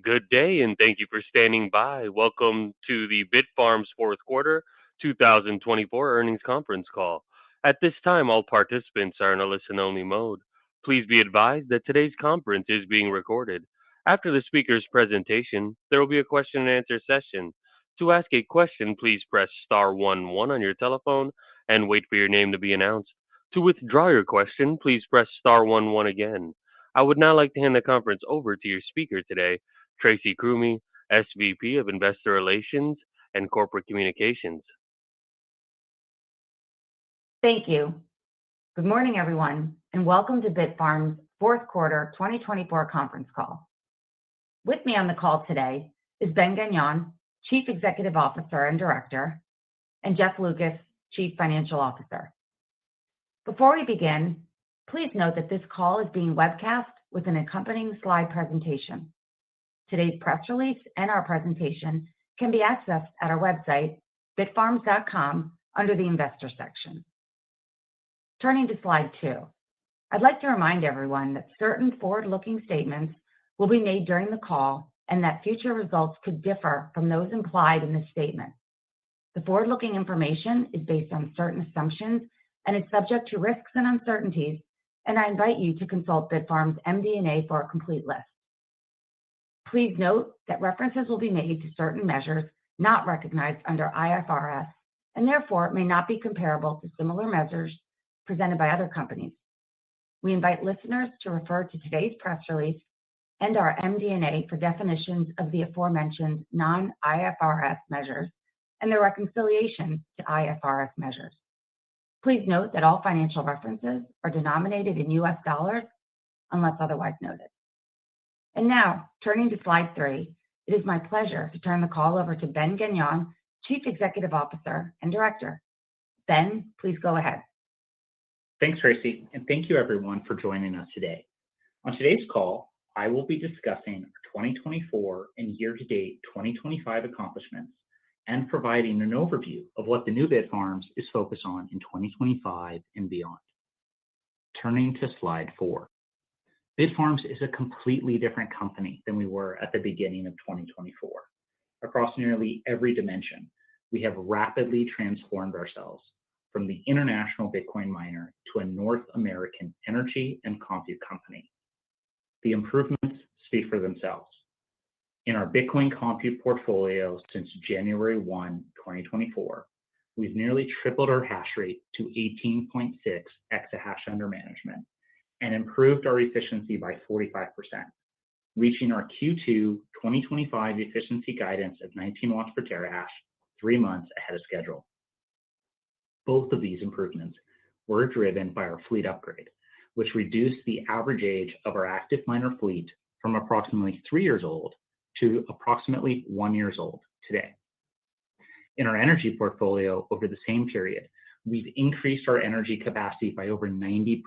Good day, and thank you for standing by. Welcome to the BitFarms fourth quarter 2024 earnings conference call. At this time, all participants are in a listen-only mode. Please be advised that today's conference is being recorded. After the speaker's presentation, there will be a question-and-answer session. To ask a question, please press star 11 on your telephone and wait for your name to be announced. To withdraw your question, please press star 11 again. I would now like to hand the conference over to your speaker today, Tracy Krumi, SVP of Investor Relations and Corporate Communications. Thank you. Good morning, everyone, and welcome to BitFarms' fourth quarter 2024 conference call. With me on the call today is Ben Gagnon, Chief Executive Officer and Director, and Jeff Lucas, Chief Financial Officer. Before we begin, please note that this call is being webcast with an accompanying slide presentation. Today's press release and our presentation can be accessed at our website, bitfarms.com, under the Investor section. Turning to slide 2, I'd like to remind everyone that certain forward-looking statements will be made during the call and that future results could differ from those implied in this statement. The forward-looking information is based on certain assumptions and is subject to risks and uncertainties, and I invite you to consult BitFarms' MD&A for a complete list. Please note that references will be made to certain measures not recognized under IFRS and therefore may not be comparable to similar measures presented by other companies. We invite listeners to refer to today's press release and our MD&A for definitions of the aforementioned non-IFRS measures and their reconciliation to IFRS measures. Please note that all financial references are denominated in U.S. dollars unless otherwise noted. And now, turning to slide 3, it is my pleasure to turn the call over to Ben Gagnon, Chief Executive Officer and Director. Ben, please go ahead. Thanks, Tracy, and thank you, everyone, for joining us today. On today's call, I will be discussing our 2024 and year-to-date 2025 accomplishments and providing an overview of what the new BitFarms is focused on in 2025 and beyond. Turning to slide 4, BitFarms is a completely different company than we were at the beginning of 2024. Across nearly every dimension, we have rapidly transformed ourselves from the international Bitcoin miner to a North American energy and compute company. The improvements speak for themselves. In our Bitcoin compute portfolio since January 1, 2024, we've nearly tripled our hash rate to 18.6 exahash under management and improved our efficiency by 45%, reaching our Q2 2025 efficiency guidance of 19 watts per terahash 3 months ahead of schedule. Both of these improvements were driven by our fleet upgrade, which reduced the average age of our active miner fleet from approximately 3 years old to approximately 1 year old today. In our energy portfolio over the same period, we've increased our energy capacity by over 90%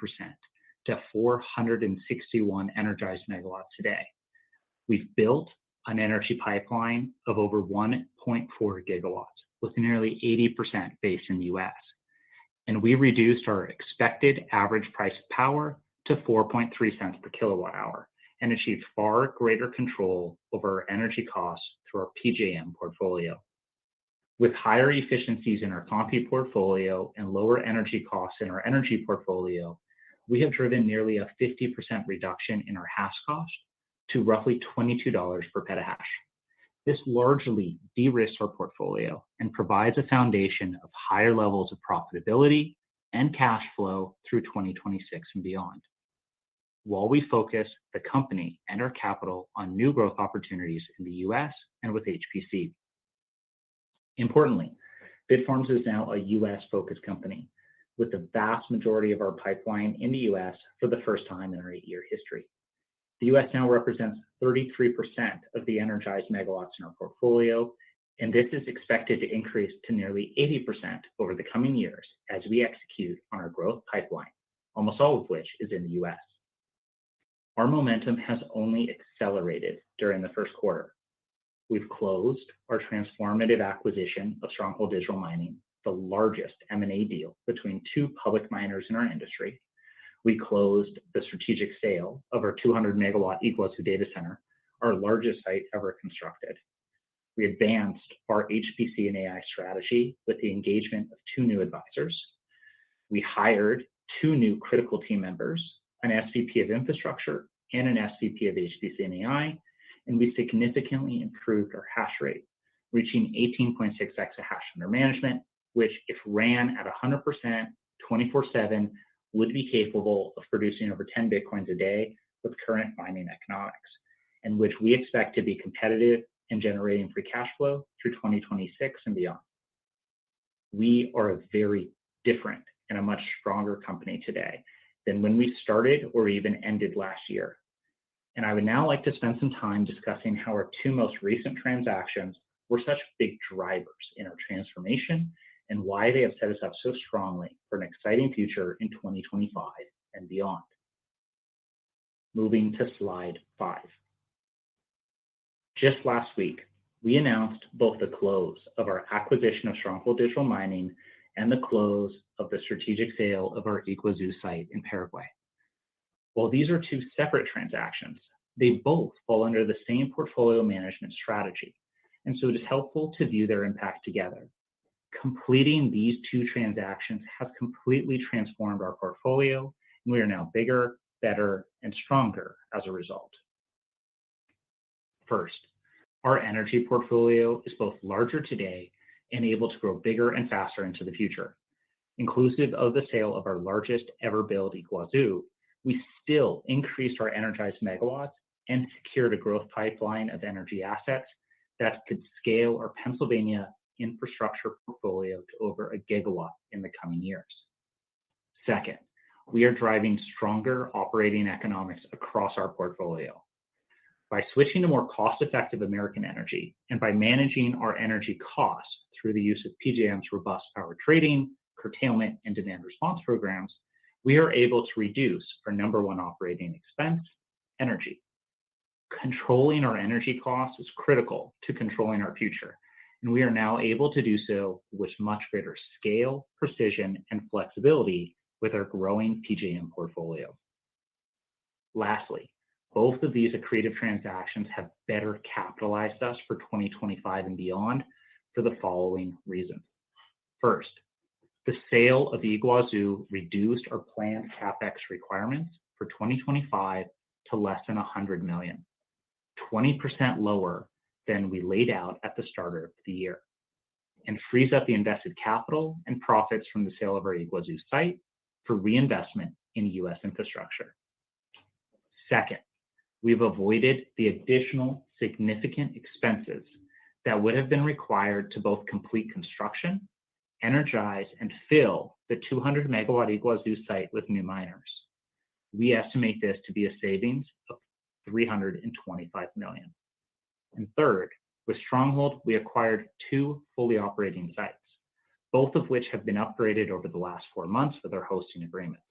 to 461 energized megawatts today. We've built an energy pipeline of over 1.4 gigawatts, with nearly 80% based in the U.S. And we reduced our expected average price of power to 4.3 cents per kilowatt hour and achieved far greater control over our energy costs through our PJM portfolio. With higher efficiencies in our compute portfolio and lower energy costs in our energy portfolio, we have driven nearly a 50% reduction in our hash cost to roughly $22 per petahash. This largely de-risks our portfolio and provides a foundation of higher levels of profitability and cash flow through 2026 and beyond, while we focus the company and our capital on new growth opportunities in the U.S. and with HPC. Importantly, BitFarms is now a U.S.-focused company, with the vast majority of our pipeline in the U.S. for the first time in our 8-year history. The U.S. now represents 33% of the energized megawatts in our portfolio, and this is expected to increase to nearly 80% over the coming years as we execute on our growth pipeline, almost all of which is in the U.S. Our momentum has only accelerated during the first quarter. We've closed our transformative acquisition of Stronghold Digital Mining, the largest M&A deal between 2 public miners in our industry. We closed the strategic sale of our 200-megawatt Iguazu data center, our largest site ever constructed. We advanced our HPC and AI strategy with the engagement of 2 new advisors. We hired 2 new critical team members, an SVP of infrastructure and an SVP of HPC and AI, and we significantly improved our hash rate, reaching 18.6 exahash under management, which, if ran at 100%, 24/7, would be capable of producing over 10 Bitcoins a day with current mining economics, and which we expect to be competitive and generating free cash flow through 2026 and beyond. We are a very different and a much stronger company today than when we started or even ended last year. And I would now like to spend some time discussing how our 2 most recent transactions were such big drivers in our transformation and why they have set us up so strongly for an exciting future in 2025 and beyond. Moving to slide 5. Just last week, we announced both the close of our acquisition of Stronghold Digital Mining and the close of the strategic sale of our Iguazu site in Paraguay. While these are 2 separate transactions, they both fall under the same portfolio management strategy, and so it is helpful to view their impact together. Completing these 2 transactions has completely transformed our portfolio, and we are now bigger, better, and stronger as a result. First, our energy portfolio is both larger today and able to grow bigger and faster into the future. Inclusive of the sale of our largest ever build, Iguazu, we still increased our energized megawatts and secured a growth pipeline of energy assets that could scale our Pennsylvania infrastructure portfolio to over 1 gigawatt in the coming years. Second, we are driving stronger operating economics across our portfolio. By switching to more cost-effective American energy and by managing our energy costs through the use of PJM's robust power trading, curtailment, and demand response programs, we are able to reduce our number 1 operating expense, energy. Controlling our energy costs is critical to controlling our future, and we are now able to do so with much greater scale, precision, and flexibility with our growing PJM portfolio. Lastly, both of these accretive transactions have better capitalized us for 2025 and beyond for the following reasons. First, the sale of Iguazu reduced our planned CapEx requirements for 2025 to less than $100 million, 20% lower than we laid out at the start of the year, and frees up the invested capital and profits from the sale of our Iguazu site for reinvestment in U.S. infrastructure. Second, we've avoided the additional significant expenses that would have been required to both complete construction, energize, and fill the 200 megawatt Iguazu site with new miners. We estimate this to be a savings of $325 million. And third, with Stronghold, we acquired 2 fully operating sites, both of which have been upgraded over the last 4 months with our hosting agreements.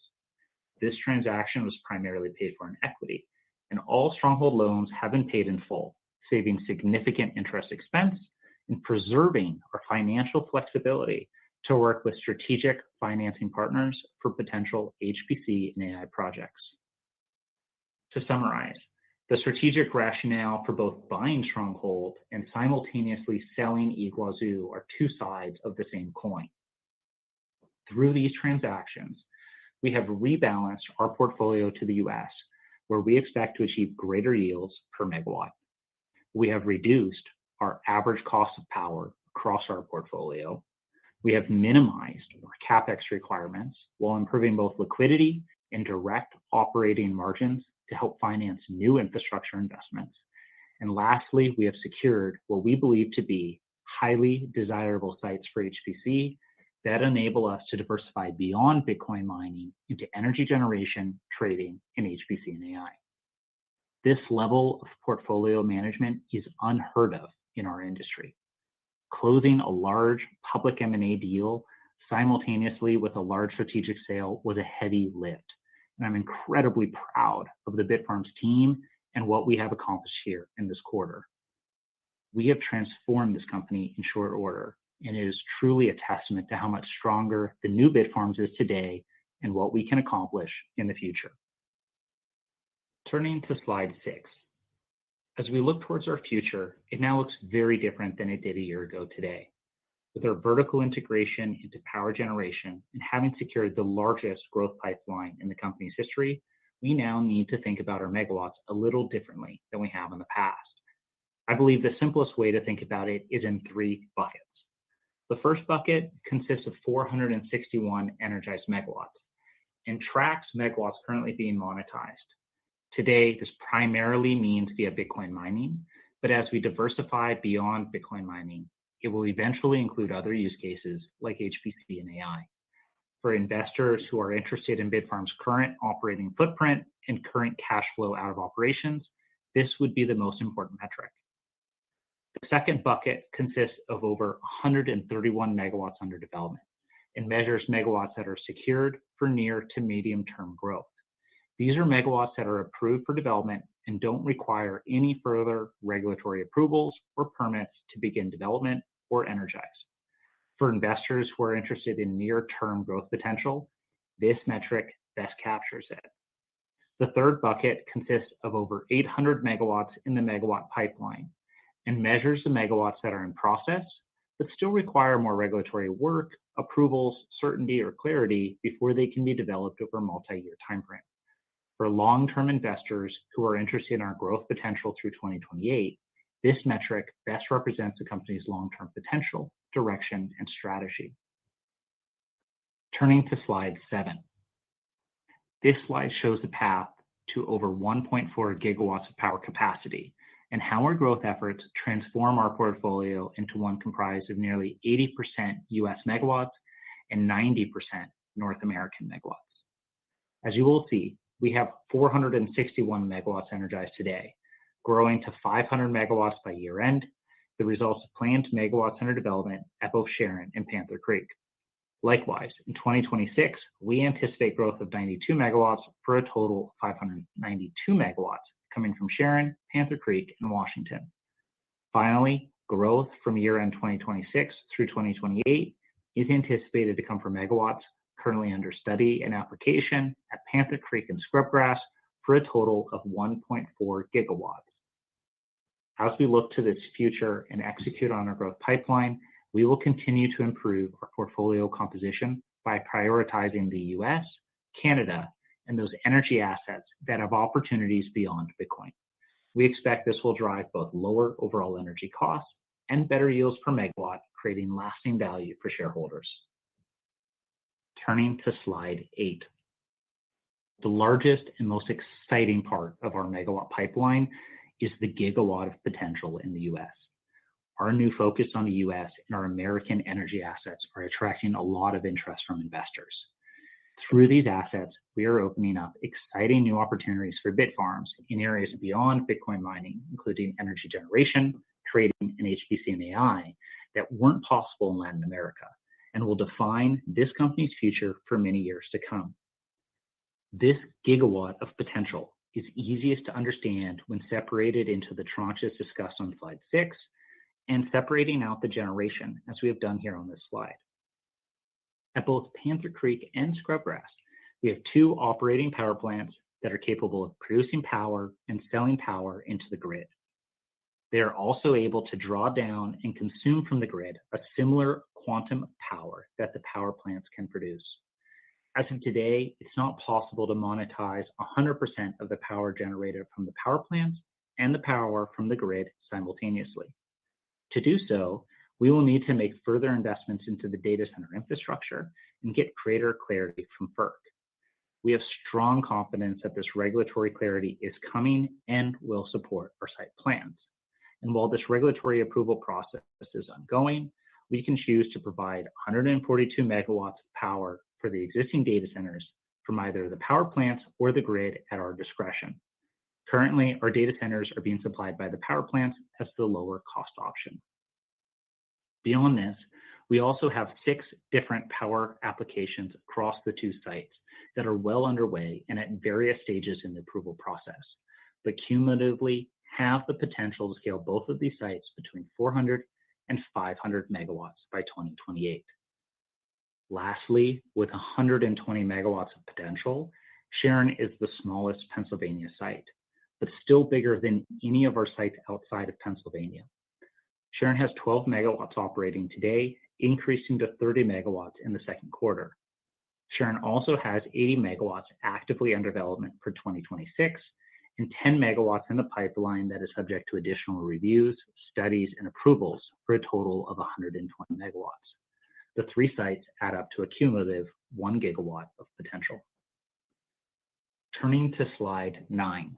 This transaction was primarily paid for in equity, and all Stronghold loans have been paid in full, saving significant interest expense and preserving our financial flexibility to work with strategic financing partners for potential HPC and AI projects. To summarize, the strategic rationale for both buying Stronghold and simultaneously selling Iguazu are 2 sides of the same coin. Through these transactions, we have rebalanced our portfolio to the U.S., where we expect to achieve greater yields per megawatt. We have reduced our average cost of power across our portfolio. We have minimized our CapEx requirements while improving both liquidity and direct operating margins to help finance new infrastructure investments. And lastly, we have secured what we believe to be highly desirable sites for HPC that enable us to diversify beyond Bitcoin mining into energy generation, trading, and HPC and AI. This level of portfolio management is unheard of in our industry. Closing a large public M&A deal simultaneously with a large strategic sale was a heavy lift, and I'm incredibly proud of the BitFarms team and what we have accomplished here in this quarter. We have transformed this company in short order, and it is truly a testament to how much stronger the new BitFarms is today and what we can accomplish in the future. Turning to slide 6. As we look towards our future, it now looks very different than it did a year ago today. With our vertical integration into power generation and having secured the largest growth pipeline in the company's history, we now need to think about our megawatts a little differently than we have in the past. I believe the simplest way to think about it is in three buckets. The first bucket consists of 461 energized megawatts and tracks megawatts currently being monetized. Today, this primarily means via Bitcoin mining, but as we diversify beyond Bitcoin mining, it will eventually include other use cases like HPC and AI. For investors who are interested in BitFarms' current operating footprint and current cash flow out of operations, this would be the most important metric. The second bucket consists of over 131 megawatts under development and measures megawatts that are secured for near to medium-term growth. These are megawatts that are approved for development and don't require any further regulatory approvals or permits to begin development or energize. For investors who are interested in near-term growth potential, this metric best captures it. The third bucket consists of over 800 megawatts in the megawatt pipeline and measures the megawatts that are in process, but still require more regulatory work, approvals, certainty, or clarity before they can be developed over a multi-year timeframe. For long-term investors who are interested in our growth potential through 2028, this metric best represents the company's long-term potential, direction, and strategy. Turning to slide 7. This slide shows the path to over 1.4 gigawatts of power capacity and how our growth efforts transform our portfolio into one comprised of nearly 80% US megawatts and 90% North American megawatts. As you will see, we have 461 megawatts energized today, growing to 500 megawatts by year end, the results of planned megawatts under development at both Sharon and Panther Creek. Likewise, in 2026, we anticipate growth of 92 megawatts for a total of 592 megawatts coming from Sharon, Panther Creek, and Washington. Finally, growth from year-end 2026 through 2028 is anticipated to come from megawatts currently under study and application at Panther Creek and Scrubgrass for a total of 1.4 gigawatts. As we look to this future and execute on our growth pipeline, we will continue to improve our portfolio composition by prioritizing the US, Canada, and those energy assets that have opportunities beyond Bitcoin. We expect this will drive both lower overall energy costs and better yields per megawatt, creating lasting value for shareholders. Turning to slide 8. The largest and most exciting part of our megawatt pipeline is the gigawatt of potential in the US. Our new focus on the US and our American energy assets are attracting a lot of interest from investors. Through these assets, we are opening up exciting new opportunities for BitFarms in areas beyond Bitcoin mining, including energy generation, trading, and HPC and AI that weren't possible in Latin America and will define this company's future for many years to come. This gigawatt of potential is easiest to understand when separated into the tranches discussed on slide 6 and separating out the generation as we have done here on this slide. At both Panther Creek and Scrubgrass, we have 2 operating power plants that are capable of producing power and selling power into the grid. They are also able to draw down and consume from the grid a similar quantum of power that the power plants can produce. As of today, it's not possible to monetize 100% of the power generated from the power plants and the power from the grid simultaneously. To do so, we will need to make further investments into the data center infrastructure and get greater clarity from FERC. We have strong confidence that this regulatory clarity is coming and will support our site plans. And while this regulatory approval process is ongoing, we can choose to provide 142 megawatts of power for the existing data centers from either the power plants or the grid at our discretion. Currently, our data centers are being supplied by the power plants as the lower cost option. Beyond this, we also have 6 different power applications across the 2 sites that are well underway and at various stages in the approval process, but cumulatively have the potential to scale both of these sites between 400 and 500 megawatts by 2028. Lastly, with 120 megawatts of potential, Sharon is the smallest Pennsylvania site, but still bigger than any of our sites outside of Pennsylvania. Sharon has 12 megawatts operating today, increasing to 30 megawatts in the second quarter. Sharon also has 80 megawatts actively under development for 2026 and 10 megawatts in the pipeline that is subject to additional reviews, studies, and approvals for a total of 120 megawatts. The three sites add up to a cumulative 1 gigawatt of potential. Turning to slide 9.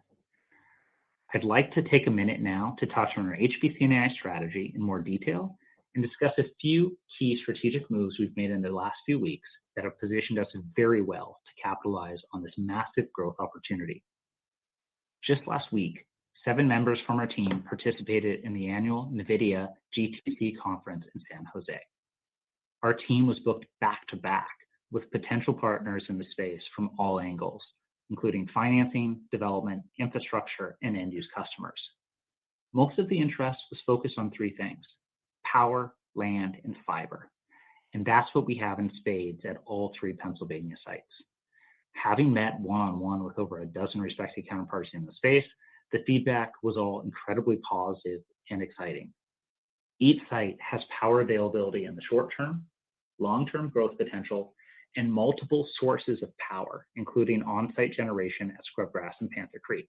I'd like to take a minute now to touch on our HPC and AI strategy in more detail and discuss a few key strategic moves we've made in the last few weeks that have positioned us very well to capitalize on this massive growth opportunity. Just last week, 7 members from our team participated in the annual NVIDIA GTC conference in San Jose. Our team was booked back to back with potential partners in the space from all angles, including financing, development, infrastructure, and end-use customers. Most of the interest was focused on 3 things: power, land, and fiber. And that's what we have in spades at all 3 Pennsylvania sites. Having met one-on-one with over a dozen respected counterparts in the space, the feedback was all incredibly positive and exciting. Each site has power availability in the short term, long-term growth potential, and multiple sources of power, including on-site generation at Scrubgrass and Panther Creek.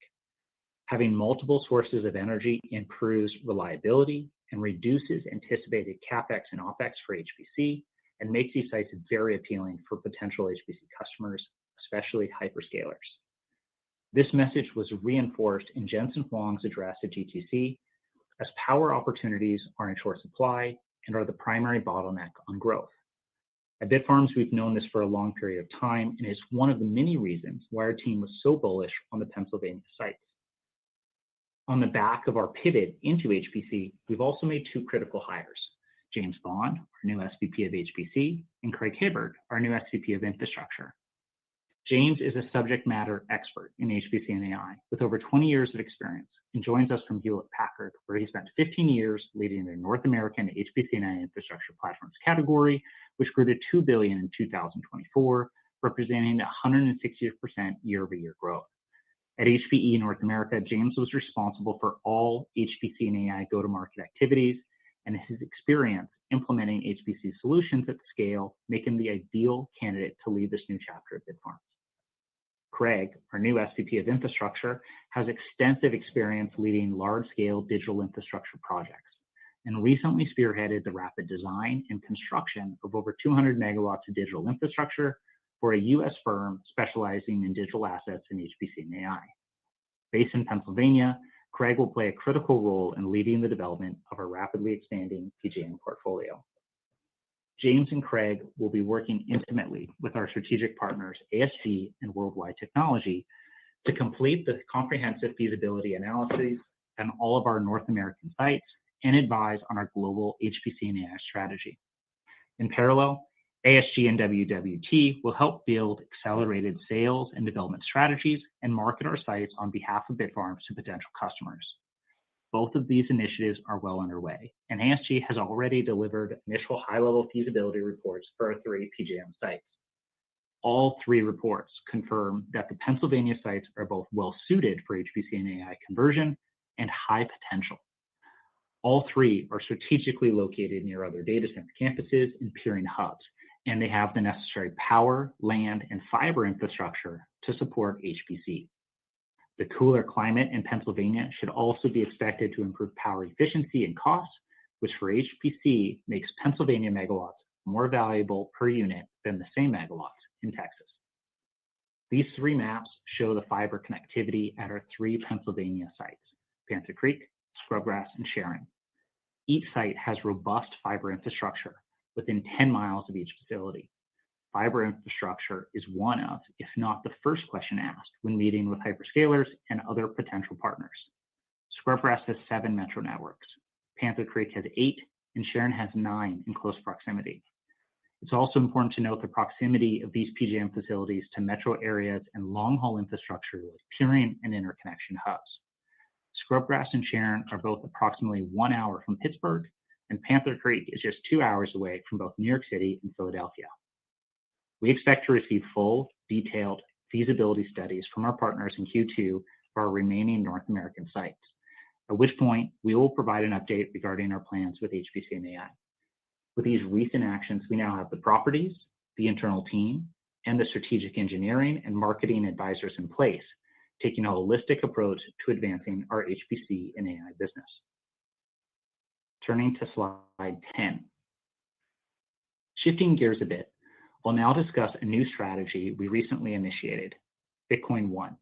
Having multiple sources of energy improves reliability and reduces anticipated CapEx and OpEx for HPC and makes these sites very appealing for potential HPC customers, especially hyperscalers. This message was reinforced in Jensen Huang's address at GTC, as power opportunities are in short supply and are the primary bottleneck on growth. At BitFarms, we've known this for a long period of time, and it's one of the many reasons why our team was so bullish on the Pennsylvania sites. On the back of our pivot into HPC, we've also made 2 critical hires: James Bond, our new SVP of HPC, and Craig Hibbard, our new SVP of Infrastructure. James is a subject matter expert in HPC and AI with over 20 years of experience and joins us from Hewlett-Packard, where he spent 15 years leading their North American HPC and AI infrastructure platforms category, which grew to $2 billion in 2024, representing 160% year-over-year growth. At HPE North America, James was responsible for all HPC and AI go-to-market activities, and his experience implementing HPC solutions at scale make him the ideal candidate to lead this new chapter at BitFarms. Craig, our new SVP of Infrastructure, has extensive experience leading large-scale digital infrastructure projects and recently spearheaded the rapid design and construction of over 200 megawatts of digital infrastructure for a U.S. firm specializing in digital assets in HPC and AI. Based in Pennsylvania, Craig will play a critical role in leading the development of our rapidly expanding PJM portfolio. James and Craig will be working intimately with our strategic partners, ASG and Worldwide Technology, to complete the comprehensive feasibility analyses on all of our North American sites and advise on our global HPC and AI strategy. In parallel, ASG and WWT will help build accelerated sales and development strategies and market our sites on behalf of BitFarms to potential customers. Both of these initiatives are well underway, and ASG has already delivered initial high-level feasibility reports for our 3 PJM sites. All 3 reports confirm that the Pennsylvania sites are both well-suited for HPC and AI conversion and high potential. All 3 are strategically located near other data center campuses and peering hubs, and they have the necessary power, land, and fiber infrastructure to support HPC. The cooler climate in Pennsylvania should also be expected to improve power efficiency and costs, which for HPC makes Pennsylvania megawatts more valuable per unit than the same megawatts in Texas. These 3 maps show the fiber connectivity at our 3 Pennsylvania sites: Panther Creek, Scrubgrass, and Sharon. Each site has robust fiber infrastructure within 10 miles of each facility. Fiber infrastructure is one of, if not the first question asked when meeting with hyperscalers and other potential partners. Scrubgrass has 7 metro networks, Panther Creek has 8, and Sharon has 9 in close proximity. It's also important to note the proximity of these PJM facilities to metro areas and long-haul infrastructure like peering and interconnection hubs. Scrubgrass and Sharon are both approximately 1 hour from Pittsburgh, and Panther Creek is just 2 hours away from both New York City and Philadelphia. We expect to receive full, detailed feasibility studies from our partners in Q2 for our remaining North American sites, at which point we will provide an update regarding our plans with HPC and AI. With these recent actions, we now have the properties, the internal team, and the strategic engineering and marketing advisors in place, taking a holistic approach to advancing our HPC and AI business. Turning to slide 10. Shifting gears a bit, I'll now discuss a new strategy we recently initiated, Bitcoin One.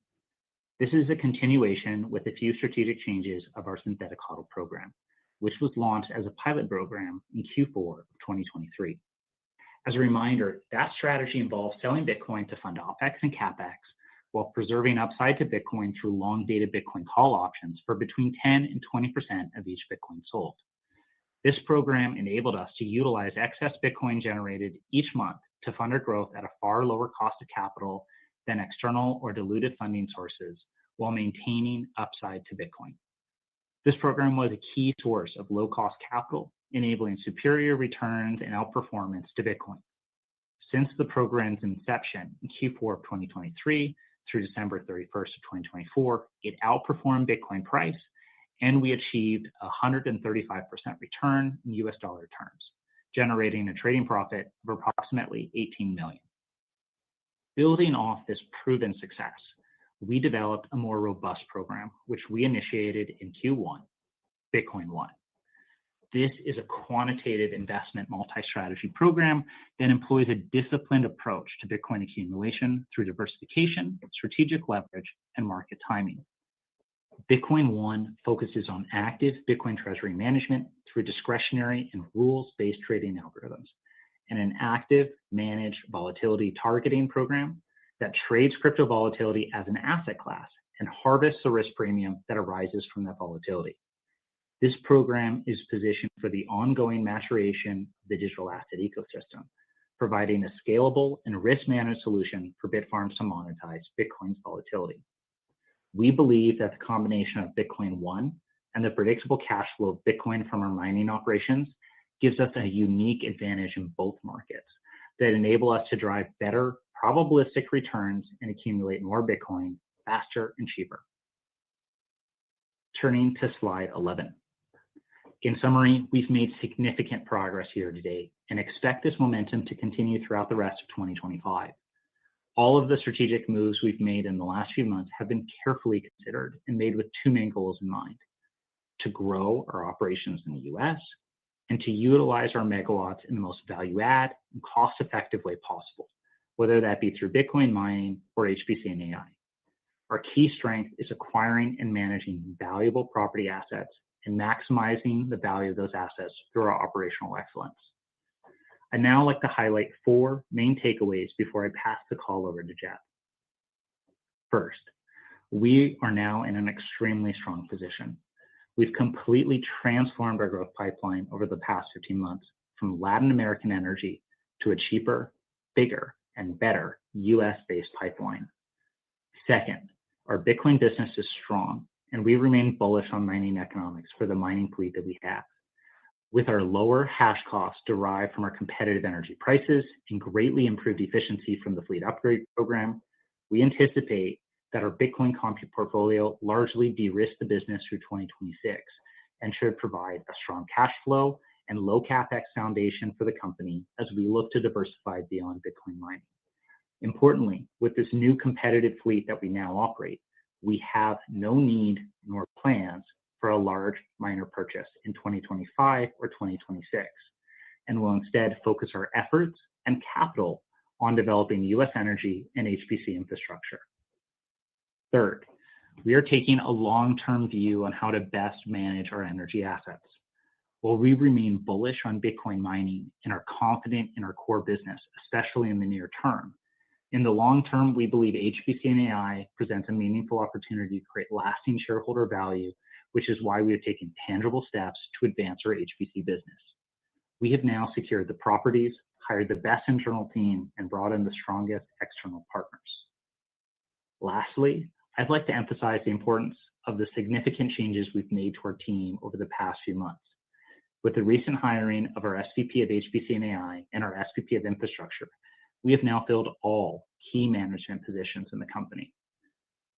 This is a continuation with a few strategic changes of our synthetic HODL program, which was launched as a pilot program in Q4 of 2023. As a reminder, that strategy involves selling Bitcoin to fund OPEX and CAPEX while preserving upside to Bitcoin through long-dated Bitcoin call options for between 10 and 20% of each Bitcoin sold. This program enabled us to utilize excess Bitcoin generated each month to fund our growth at a far lower cost of capital than external or diluted funding sources while maintaining upside to Bitcoin. This program was a key source of low-cost capital, enabling superior returns and outperformance to Bitcoin. Since the program's inception in Q4 of 2023 through December 31st of 2024, it outperformed Bitcoin price, and we achieved a 135% return in US dollar terms, generating a trading profit of approximately $18 million. Building off this proven success, we developed a more robust program, which we initiated in Q1, Bitcoin One. This is a quantitative investment multi-strategy program that employs a disciplined approach to Bitcoin accumulation through diversification, strategic leverage, and market timing. Bitcoin One focuses on active Bitcoin treasury management through discretionary and rules-based trading algorithms, and an active managed volatility targeting program that trades crypto volatility as an asset class and harvests the risk premium that arises from that volatility. This program is positioned for the ongoing maturation of the digital asset ecosystem, providing a scalable and risk-managed solution for BitFarms to monetize Bitcoin's volatility. We believe that the combination of Bitcoin One and the predictable cash flow of Bitcoin from our mining operations gives us a unique advantage in both markets that enable us to drive better probabilistic returns and accumulate more Bitcoin faster and cheaper. Turning to slide 11. In summary, we've made significant progress here today and expect this momentum to continue throughout the rest of 2025. All of the strategic moves we've made in the last few months have been carefully considered and made with two main goals in mind: to grow our operations in the US and to utilize our megawatts in the most value-add and cost-effective way possible, whether that be through Bitcoin mining or HPC and AI. Our key strength is acquiring and managing valuable property assets and maximizing the value of those assets through our operational excellence. I'd now like to highlight four main takeaways before I pass the call over to Jeff. First, we are now in an extremely strong position. We've completely transformed our growth pipeline over the past 15 months from Latin American energy to a cheaper, bigger, and better US-based pipeline. Second, our Bitcoin business is strong, and we remain bullish on mining economics for the mining fleet that we have. With our lower hash costs derived from our competitive energy prices and greatly improved efficiency from the fleet upgrade program, we anticipate that our Bitcoin compute portfolio largely de-risks the business through 2026 and should provide a strong cash flow and low CapEx foundation for the company as we look to diversify beyond Bitcoin mining. Importantly, with this new competitive fleet that we now operate, we have no need nor plans for a large miner purchase in 2025 or 2026, and will instead focus our efforts and capital on developing US energy and HPC infrastructure. Third, we are taking a long-term view on how to best manage our energy assets. While we remain bullish on Bitcoin mining and are confident in our core business, especially in the near term, in the long term, we believe HPC and AI presents a meaningful opportunity to create lasting shareholder value, which is why we have taken tangible steps to advance our HPC business. We have now secured the properties, hired the best internal team, and brought in the strongest external partners. Lastly, I'd like to emphasize the importance of the significant changes we've made to our team over the past few months. With the recent hiring of our SVP of HPC and AI and our SVP of infrastructure, we have now filled all key management positions in the company.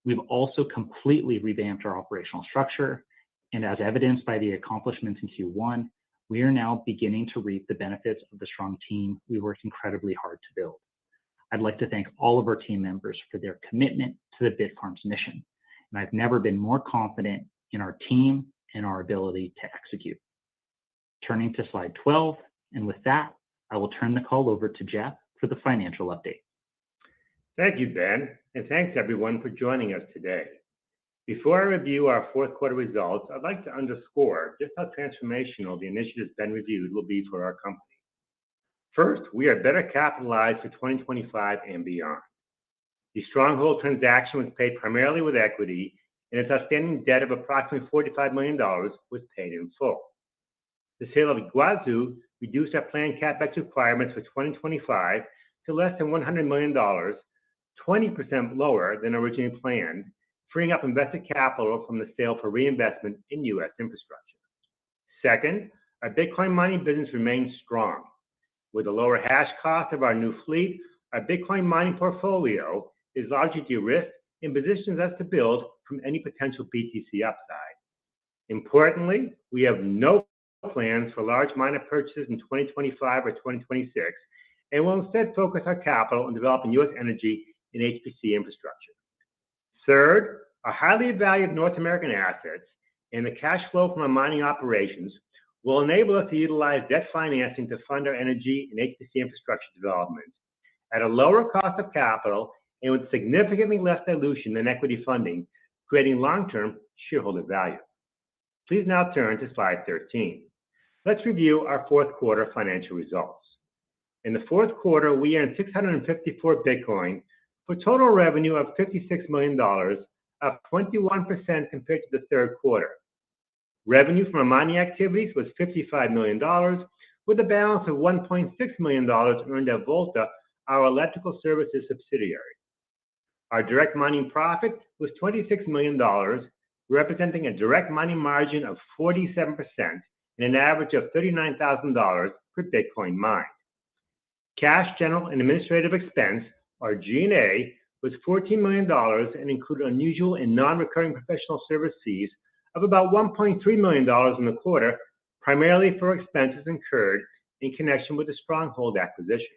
We've also completely revamped our operational structure, and as evidenced by the accomplishments in Q1, we are now beginning to reap the benefits of the strong team we worked incredibly hard to build. I'd like to thank all of our team members for their commitment to the BitFarms mission, and I've never been more confident in our team and our ability to execute. Turning to slide 12, and with that, I will turn the call over to Jeff for the financial update. Thank you, Ben, and thanks everyone for joining us today. Before I review our fourth quarter results, I'd like to underscore just how transformational the initiatives Ben reviewed will be for our company. First, we are better capitalized for 2025 and beyond. The Stronghold transaction was paid primarily with equity, and its outstanding debt of approximately $45 million was paid in full. The sale of Iguazu reduced our planned CapEx requirements for 2025 to less than $100 million, 20% lower than originally planned, freeing up invested capital from the sale for reinvestment in U.S. infrastructure. Second, our Bitcoin mining business remains strong. With the lower hash cost of our new fleet, our Bitcoin mining portfolio is largely de-risked and positions us to build from any potential BTC upside. Importantly, we have no plans for large miner purchases in 2025 or 2026, and will instead focus our capital on developing U.S. energy and HPC infrastructure. Third, our highly valued North American assets and the cash flow from our mining operations will enable us to utilize debt financing to fund our energy and HPC infrastructure development at a lower cost of capital and with significantly less dilution than equity funding, creating long-term shareholder value. Please now turn to slide 13. Let's review our fourth quarter financial results. In the fourth quarter, we earned 654 Bitcoin for total revenue of $56 million, up 21% compared to the third quarter. Revenue from our mining activities was $55 million, with a balance of $1.6 million earned at Volta, our electrical services subsidiary. Our direct mining profit was $26 million, representing a direct mining margin of 47% and an average of $39,000 per Bitcoin mined. Cash general and administrative expense, or G&A, was $14 million and included unusual and non-recurring professional service fees of about $1.3 million in the quarter, primarily for expenses incurred in connection with the Stronghold acquisition.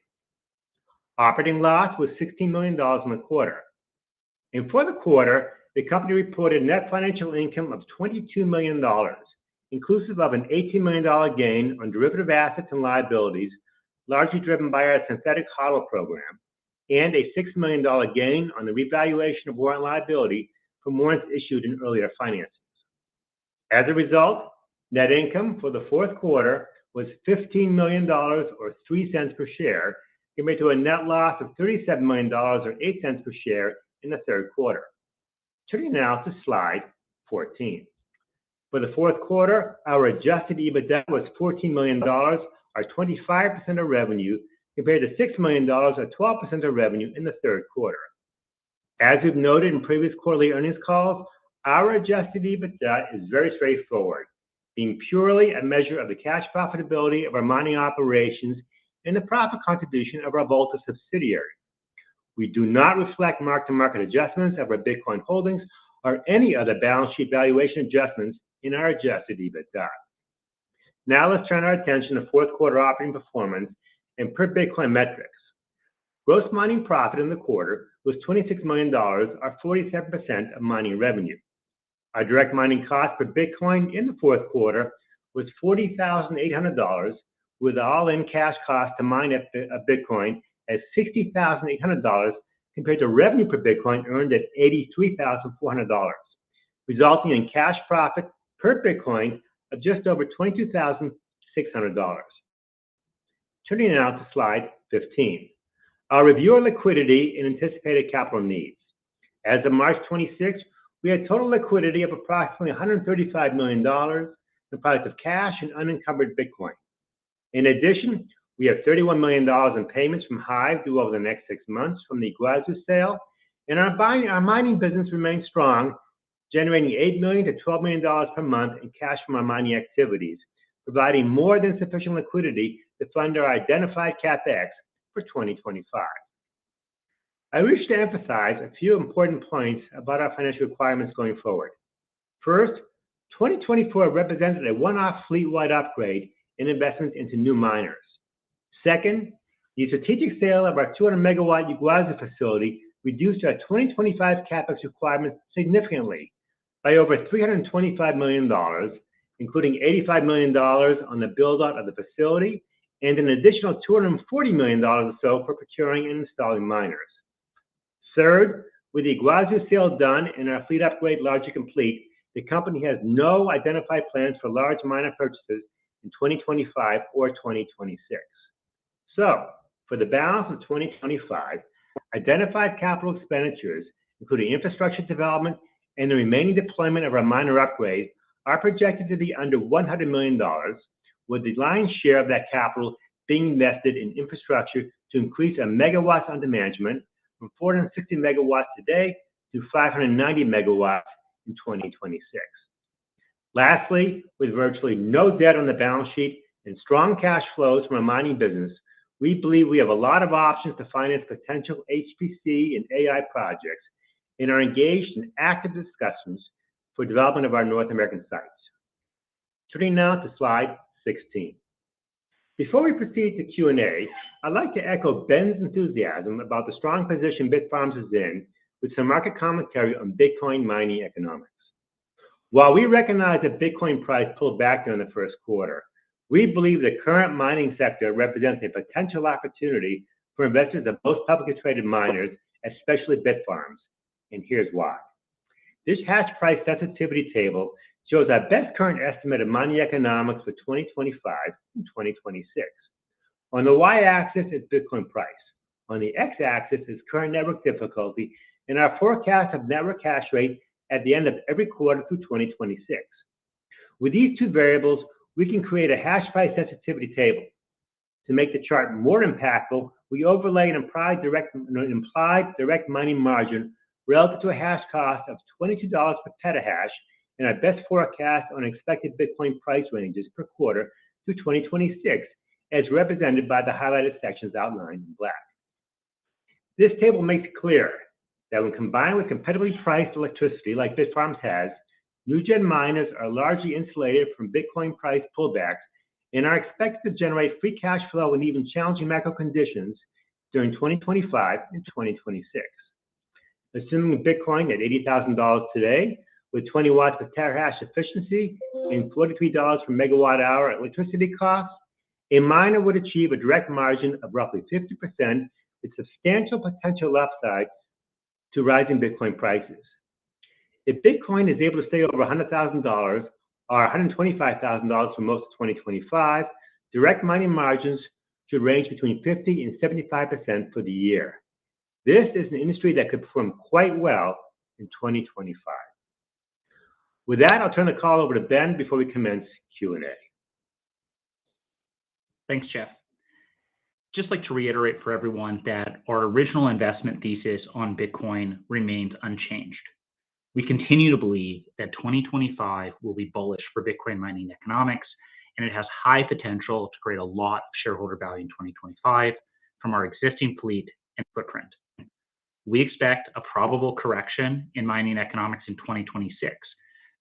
Operating loss was $16 million in the quarter. And for the quarter, the company reported net financial income of $22 million, inclusive of an $18 million gain on derivative assets and liabilities, largely driven by our synthetic HODL program, and a $6 million gain on the revaluation of warrant liability from warrants issued in earlier financings. As a result, net income for the fourth quarter was $15 million, or 3 cents per share, compared to a net loss of $37 million, or 8 cents per share in the third quarter. Turning now to slide 14. For the fourth quarter, our adjusted EBITDA was $14 million, or 25% of revenue, compared to $6 million, or 12% of revenue in the third quarter. As we've noted in previous quarterly earnings calls, our adjusted EBITDA is very straightforward, being purely a measure of the cash profitability of our mining operations and the profit contribution of our Volta subsidiary. We do not reflect mark-to-market adjustments of our Bitcoin holdings or any other balance sheet valuation adjustments in our adjusted EBITDA. Now let's turn our attention to fourth quarter operating performance and per Bitcoin metrics. Gross mining profit in the quarter was $26 million, or 47% of mining revenue. Our direct mining cost per Bitcoin in the fourth quarter was $40,800, with all-in cash cost to mine a Bitcoin at $60,800, compared to revenue per Bitcoin earned at $83,400, resulting in cash profit per Bitcoin of just over $22,600. Turning now to slide 15. I'll review our liquidity and anticipated capital needs. As of March 26, we had total liquidity of approximately $135 million, comprised of cash and unencumbered Bitcoin. In addition, we have $31 million in payments from Hive due over the next 6 months from the Iguazu sale, and our mining business remains strong, generating $8 million to $12 million per month in cash from our mining activities, providing more than sufficient liquidity to fund our identified CapEx for 2025. I wish to emphasize a few important points about our financial requirements going forward. First, 2024 represented a one-off fleet-wide upgrade in investments into new miners. Second, the strategic sale of our 200-megawatt Yguazu facility reduced our 2025 CapEx requirements significantly by over $325 million, including $85 million on the build-out of the facility and an additional $240 million or so for procuring and installing miners. Third, with the Yguazu sale done and our fleet upgrade largely complete, the company has no identified plans for large miner purchases in 2025 or 2026. So, for the balance of 2025, identified capital expenditures, including infrastructure development and the remaining deployment of our miner upgrades, are projected to be under $100 million, with the lion's share of that capital being invested in infrastructure to increase our megawatts under management from 460 megawatts today to 590 megawatts in 2026. Lastly, with virtually no debt on the balance sheet and strong cash flows from our mining business, we believe we have a lot of options to finance potential HPC and AI projects and are engaged in active discussions for development of our North American sites. Turning now to slide 16. Before we proceed to Q&A, I'd like to echo Ben's enthusiasm about the strong position BitFarms is in with some market commentary on Bitcoin mining economics. While we recognize that Bitcoin price pulled back during the first quarter, we believe the current mining sector represents a potential opportunity for investors of most publicly traded miners, especially BitFarms, and here's why. This hash price sensitivity table shows our best current estimate of mining economics for 2025 and 2026. On the y-axis is Bitcoin price. On the x-axis is current network difficulty and our forecast of network hash rate at the end of every quarter through 2026. With these two variables, we can create a hash price sensitivity table. To make the chart more impactful, we overlay an implied direct mining margin relative to a hash cost of $22 per petahash and our best forecast on expected Bitcoin price ranges per quarter through 2026, as represented by the highlighted sections outlined in black. This table makes it clear that when combined with competitively priced electricity like BitFarms has, new-gen miners are largely insulated from Bitcoin price pullbacks and are expected to generate free cash flow in even challenging macro conditions during 2025 and 2026. Assuming Bitcoin at $80,000 today, with 20 watts per terahash efficiency and $43 per megawatt hour electricity costs, a miner would achieve a direct margin of roughly 50% with substantial potential upside to rising Bitcoin prices. If Bitcoin is able to stay over $100,000 or $125,000 for most of 2025, direct mining margins should range between 50 and 75% for the year. This is an industry that could perform quite well in 2025. With that, I'll turn the call over to Ben before we commence Q&A. Thanks, Jeff. Just like to reiterate for everyone that our original investment thesis on Bitcoin remains unchanged. We continue to believe that 2025 will be bullish for Bitcoin mining economics, and it has high potential to create a lot of shareholder value in 2025 from our existing fleet and footprint. We expect a probable correction in mining economics in 2026,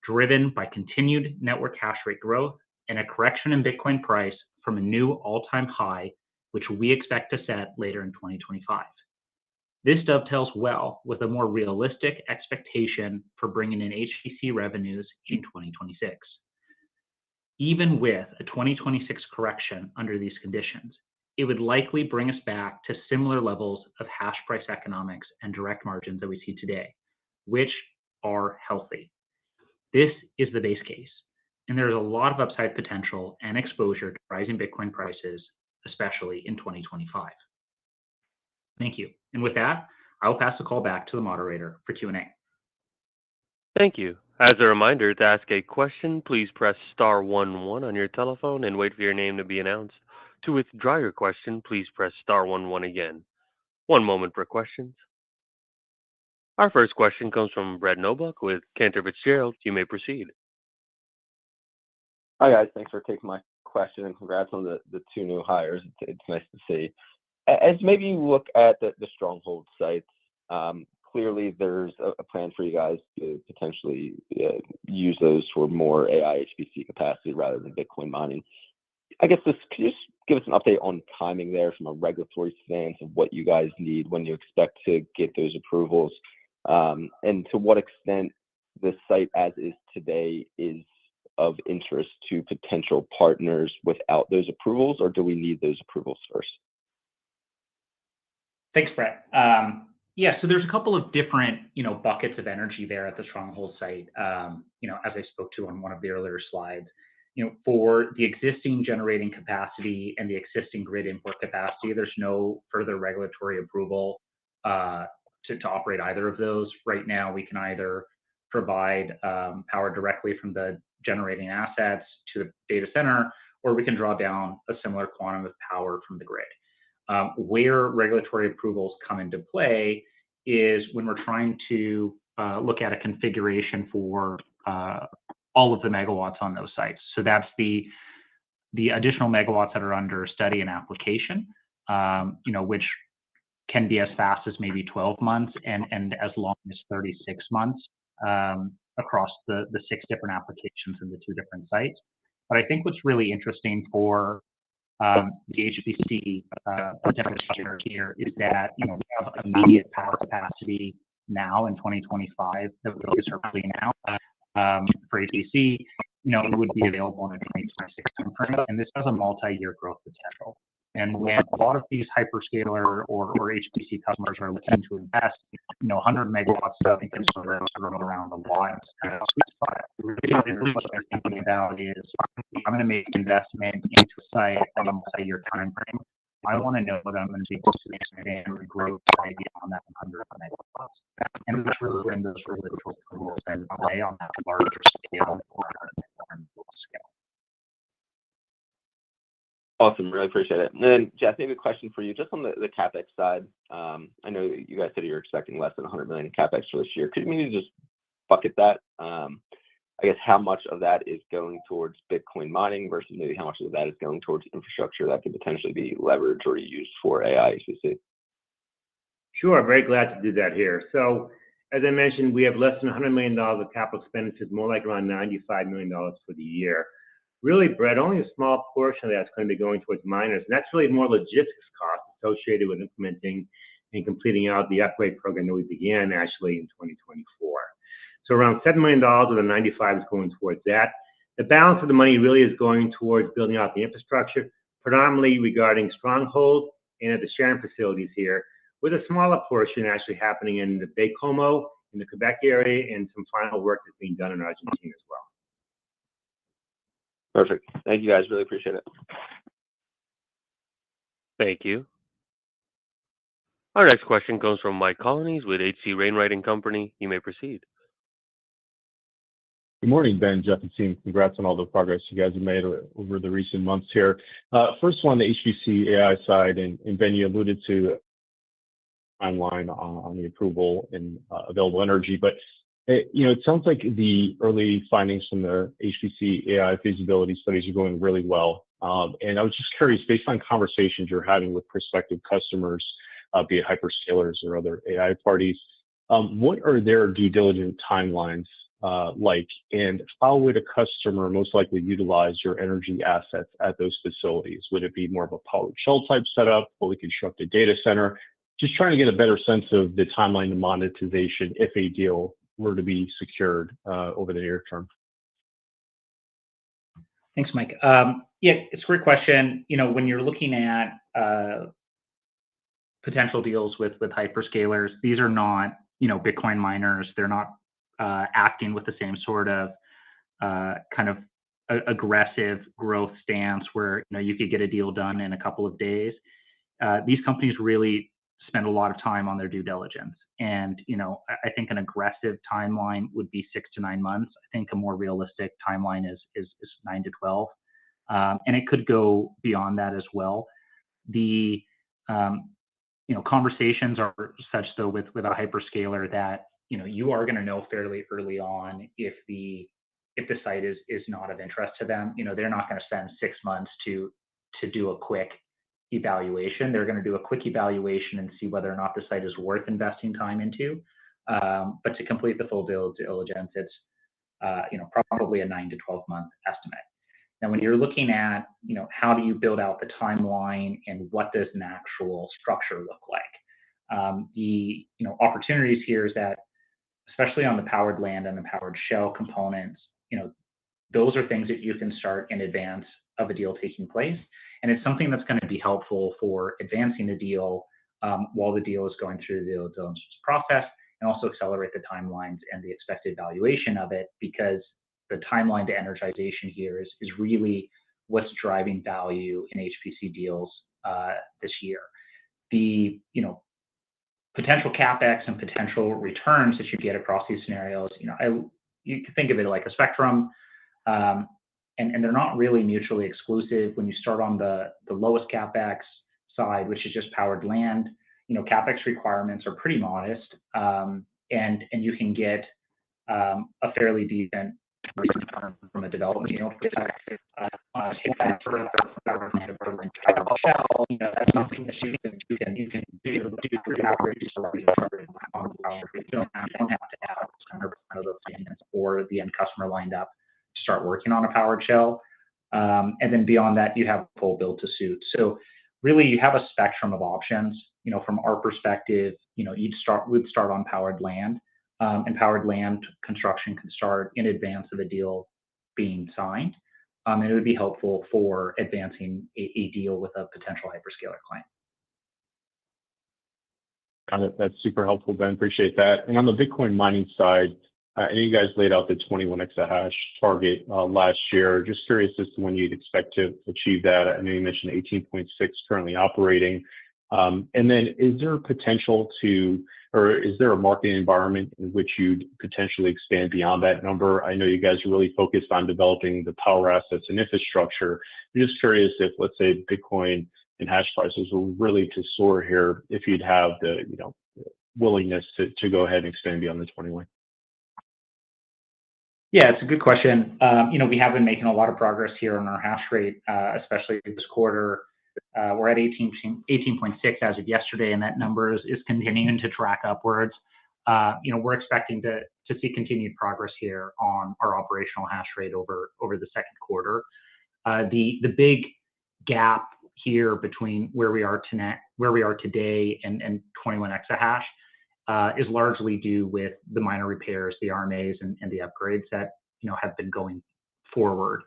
driven by continued network hash rate growth and a correction in Bitcoin price from a new all-time high, which we expect to set later in 2025. This dovetails well with a more realistic expectation for bringing in HPC revenues in 2026. Even with a 2026 correction under these conditions, it would likely bring us back to similar levels of hash price economics and direct margins that we see today, which are healthy. This is the base case, and there is a lot of upside potential and exposure to rising Bitcoin prices, especially in 2025. Thank you. And with that, I will pass the call back to the moderator for Q&A. Thank you. As a reminder, to ask a question, please press star 11 on your telephone and wait for your name to be announced. To withdraw your question, please press star 11 again. One moment for questions. Our first question comes from Brett Knoblauch with Cantor Fitzgerald. You may proceed. Hi, guys. Thanks for taking my question and congrats on the two new hires. It's nice to see. As maybe you look at the stronghold sites, Clearly, there's a plan for you guys to potentially use those for more AI HPC capacity rather than Bitcoin mining. I guess could you just give us an update on timing there from a regulatory stance of what you guys need when you expect to get those approvals, and to what extent the site as is today is of interest to potential partners without those approvals, or do we need those approvals first? Thanks, Brett. Yeah, so there's a couple of different, buckets of energy there at the Stronghold site. As I spoke to on one of the earlier slides, for the existing generating capacity and the existing grid import capacity, there's no further regulatory approval to operate either of those. Right now, we can either provide power directly from the generating assets to the data center, or we can draw down a similar quantum of power from the grid. Where regulatory approvals come into play is when we're trying to look at a configuration for all of the megawatts on those sites. So that's the additional megawatts that are under study and application, which can be as fast as maybe 12 months and as long as 36 months across the 6 different applications in the 2 different sites. But I think what's really interesting for the HPC potential here is that we have immediate power capacity now in 2025 that we use early now for HPC. It would be available in the 2026 timeframe, and this has a multi-year growth potential. And when a lot of these hyperscaler or HPC customers are looking to invest, 100 megawatts, I think is sort of around the line. Sweet spot. Really what they're thinking about is, I'm going to make investment into a site on a multi-year time frame. I want to know that I'm going to be able to expand and grow beyond that 100 megawatts. And that's really when those regulatory approvals then play on that larger scale or scale. Awesome. Really appreciate it. And then, Jeff, maybe a question for you, just on the CapEx side. I know you guys said you're expecting less than $100 million in CapEx for this year. Could you maybe just bucket that? I guess how much of that is going towards Bitcoin mining versus maybe how much of that is going towards infrastructure that could potentially be leveraged or used for AI HPC? Sure. Very glad to do that here. So, as I mentioned, we have less than $100 million of capital expenditures, more like around $95 million for the year. Really, Brett, only a small portion of that's going to be going towards miners, and that's really more logistics costs associated with implementing and completing out the upgrade program that we began actually in 2024. So around $7 million of the 95 is going towards that. The balance of the money really is going towards building out the infrastructure, predominantly regarding Stronghold and at the sharing facilities here, with a smaller portion actually happening in the Baie-Comeau, in the Quebec area, and some final work that's being done in Argentina as well. Perfect. Thank you, guys. Really appreciate it. Thank you. Our next question comes from Mike Colonnese with H.C. Wainwright & Company. You may proceed. Good morning, Ben, Jeff, and team. Congrats on all the progress you guys have made over the recent months here. First one, the HPC AI side, and Ben, you alluded to timeline on the approval and available energy, but it sounds like the early findings from the HPC AI feasibility studies are going really well. And I was just curious, based on conversations you're having with prospective customers, be it hyperscalers or other AI parties, what are their due diligence timelines like, and how would a customer most likely utilize your energy assets at those facilities? Would it be more of a powered shell type setup, fully constructed data center? Just trying to get a better sense of the timeline to monetization if a deal were to be secured over the near term. Thanks, Mike. Yeah, it's a great question. When you're looking at potential deals with hyperscalers, these are not, Bitcoin miners. They're not acting with the same sort of kind of aggressive growth stance where you could get a deal done in a couple of days. These companies really spend a lot of time on their due diligence, and I think an aggressive timeline would be 6 to 9 months. I think a more realistic timeline is 9 to 12, and it could go beyond that as well. The conversations are such though with a hyperscaler that you are going to know fairly early on if the site is not of interest to them. They're not going to spend 6 months to do a quick evaluation. They're going to do a quick evaluation and see whether or not the site is worth investing time into. But to complete the full due diligence, it's probably a 9 to 12 month estimate. Now, when you're looking at how do you build out the timeline and what does an actual structure look like, the opportunities here is that, especially on the powered land and the powered shell components, those are things that you can start in advance of a deal taking place. And it's something that's going to be helpful for advancing the deal while the deal is going through the due diligence process, and also accelerate the timelines and the expected valuation of it, because the timeline to energization here is really what's driving value in HPC deals this year. The potential capex and potential returns that you get across these scenarios, you can think of it like a spectrum, and they're not really mutually exclusive. When you start on the lowest capex side, which is just powered land, capex requirements are pretty modest, and you can get a fairly decent return from a development perspective. That's something that you can do through average. You don't have to have 100% of those payments or the end customer lined up to start working on a powered shell. And then beyond that, you have full build to suit. So really, you have a spectrum of options. From our perspective, we'd start on powered land, and powered land construction can start in advance of the deal being signed. And it would be helpful for advancing a deal with a potential hyperscaler client. Got it. That's super helpful, Ben. Appreciate that. And on the Bitcoin mining side, I know you guys laid out the 21 exahash target last year. Just curious as to when you'd expect to achieve that. I know you mentioned 18.6 currently operating. And then is there potential or is there a market environment in which you'd potentially expand beyond that number? I know you guys are really focused on developing the power assets and infrastructure. I'm just curious if, let's say, Bitcoin and hash prices were really to soar here, if you'd have the willingness to go ahead and expand beyond the 21. Yeah, it's a good question. We have been making a lot of progress here on our hash rate, especially this quarter. We're at 18.6 as of yesterday, and that number is continuing to track upwards. We're expecting to see continued progress here on our operational hash rate over the second quarter. The big gap here between where we are today and 21 exahash is largely due with the minor repairs, the RMAs, and the upgrades that have been going forward.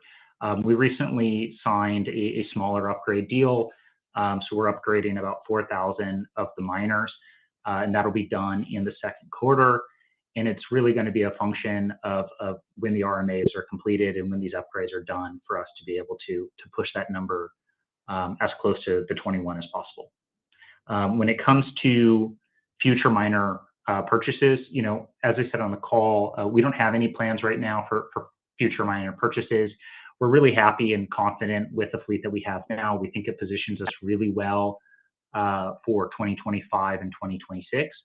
We recently signed a smaller upgrade deal, so we're upgrading about 4,000 of the miners, and that'll be done in the second quarter. And it's really going to be a function of when the RMAs are completed and when these upgrades are done for us to be able to push that number as close to the 21 as possible. When it comes to future miner purchases, as I said on the call, we don't have any plans right now for future miner purchases. We're really happy and confident with the fleet that we have now. We think it positions us really well for 2025 and 2026.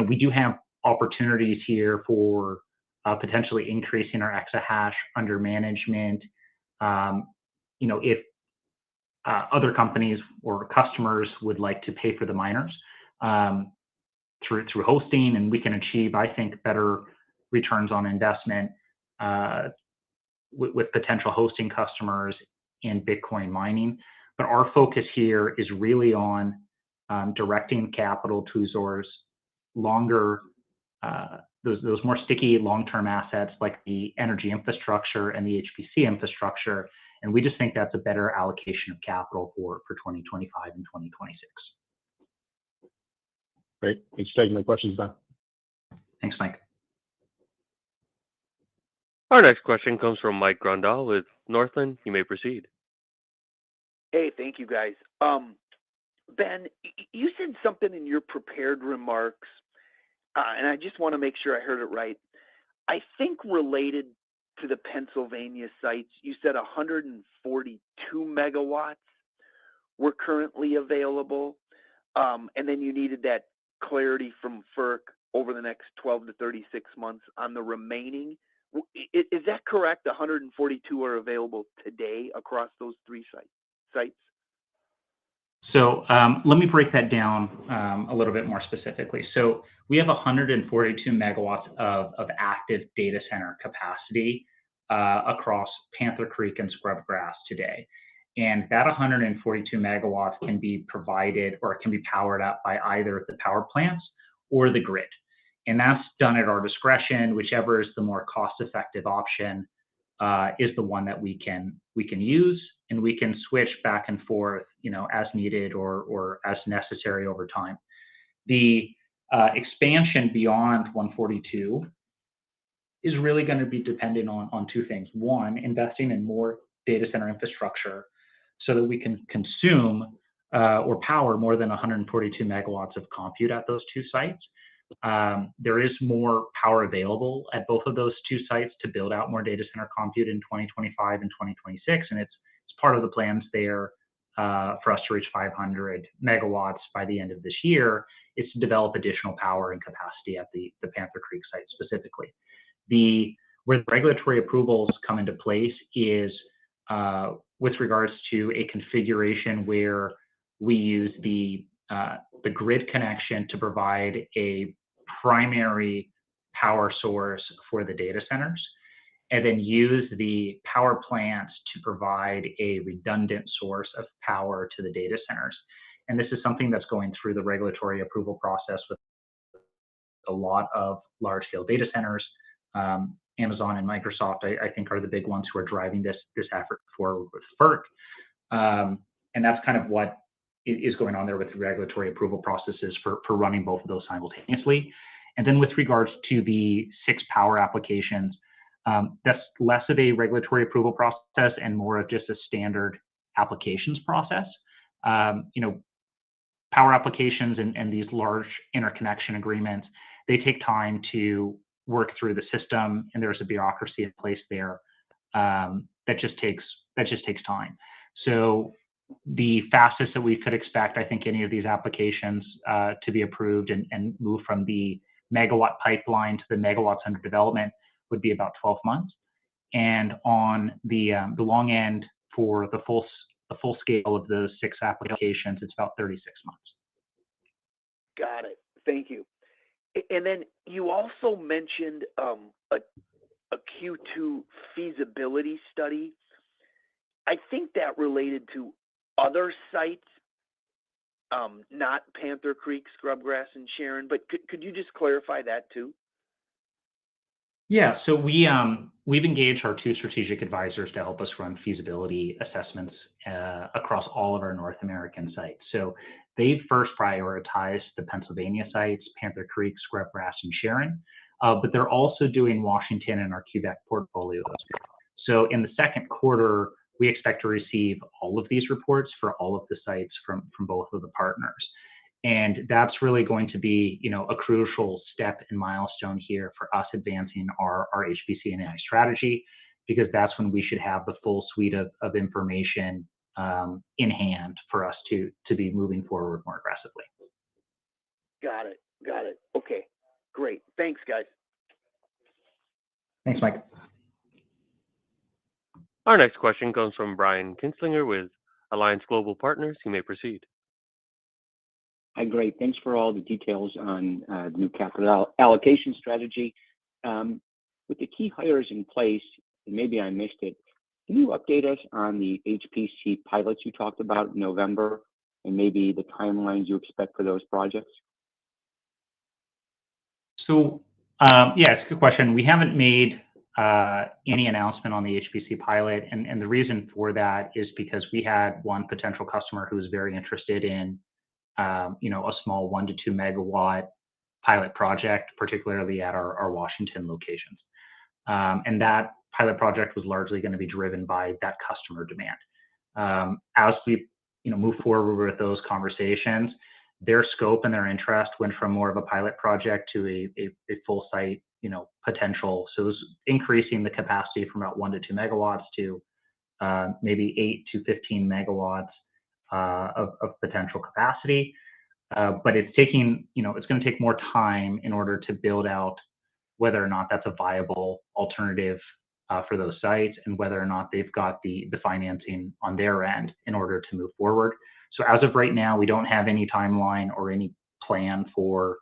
We do have opportunities here for potentially increasing our exahash under management. If other companies or customers would like to pay for the miners through hosting, and we can achieve, I think, better returns on investment with potential hosting customers in Bitcoin mining. But our focus here is really on directing capital to those more sticky long-term assets like the energy infrastructure and the HPC infrastructure. And we just think that's a better allocation of capital for 2025 and 2026. Great. Thanks for taking my questions, Ben. Thanks, Mike. Our next question comes from Mike Grondahl with Northland. You may proceed. Hey, thank you, guys. Ben, you said something in your prepared remarks, and I just want to make sure I heard it right. I think related to the Pennsylvania sites, you said 142 megawatts were currently available, and then you needed that clarity from FERC over the next 12 to 36 months on the remaining. Is that correct? 142 are available today across those three sites? So let me break that down a little bit more specifically. So we have 142 megawatts of active data center capacity across Panther Creek and Scrubgrass today. And that 142 megawatts can be provided or can be powered up by either the power plants or the grid. And that's done at our discretion. Whichever is the more cost-effective option is the one that we can use, and we can switch back and forth, as needed or as necessary over time. The expansion beyond 142 is really going to be dependent on two things. One, investing in more data center infrastructure so that we can consume or power more than 142 megawatts of compute at those two sites. There is more power available at both of those two sites to build out more data center compute in 2025 and 2026, and it's part of the plans there for us to reach 500 megawatts by the end of this year, is to develop additional power and capacity at the Panther Creek site specifically. Where the regulatory approvals come into place is with regards to a configuration where we use the grid connection to provide a primary power source for the data centers, and then use the power plants to provide a redundant source of power to the data centers. And this is something that's going through the regulatory approval process with a lot of large-scale data centers. Amazon and Microsoft, I think, are the big ones who are driving this effort forward with FERC. And that's kind of what is going on there with the regulatory approval processes for running both of those simultaneously. And then with regards to the 6 power applications, that's less of a regulatory approval process and more of just a standard applications process. Power applications and these large interconnection agreements, they take time to work through the system, and there's a bureaucracy in place there that just takes time. So the fastest that we could expect, I think, any of these applications to be approved and move from the megawatt pipeline to the megawatts under development would be about 12 months. And on the long end for the full scale of those 6 applications, it's about 36 months. Got it. Thank you. And then you also mentioned a Q2 feasibility study. I think that related to other sites, not Panther Creek, Scrubgrass, and Sharon, but could you just clarify that too? Yeah, so we've engaged our 2 strategic advisors to help us run feasibility assessments across all of our North American sites. So they first prioritized the Pennsylvania sites, Panther Creek, Scrubgrass, and Sharon, but they're also doing Washington and our Quebec portfolios. So in the second quarter, we expect to receive all of these reports for all of the sites from both of the partners. And that's really going to be, a crucial step and milestone here for us advancing our HPC and AI strategy, because that's when we should have the full suite of information in hand for us to be moving forward more aggressively. Got it. Okay, great. Thanks, guys. Thanks, Mike. Our next question comes from Brian Kinstlinger with Alliance Global Partners. You may proceed. Hi, great. Thanks for all the details on the new capital allocation strategy. With the key hires in place, and maybe I missed it, can you update us on the HPC pilots you talked about in November and maybe the timelines you expect for those projects? So, it's a good question. We haven't made any announcement on the HPC pilot, and the reason for that is because we had one potential customer who was very interested in a small 1 to 2 megawatt pilot project, particularly at our Washington locations. And that pilot project was largely going to be driven by that customer demand. As we move forward with those conversations, their scope and their interest went from more of a pilot project to a full site potential. So it was increasing the capacity from about 1 to 2 megawatts to maybe 8 to 15 megawatts of potential capacity. But it's going to take more time in order to build out whether or not that's a viable alternative for those sites and whether or not they've got the financing on their end in order to move forward. So as of right now, we don't have any timeline or any plan for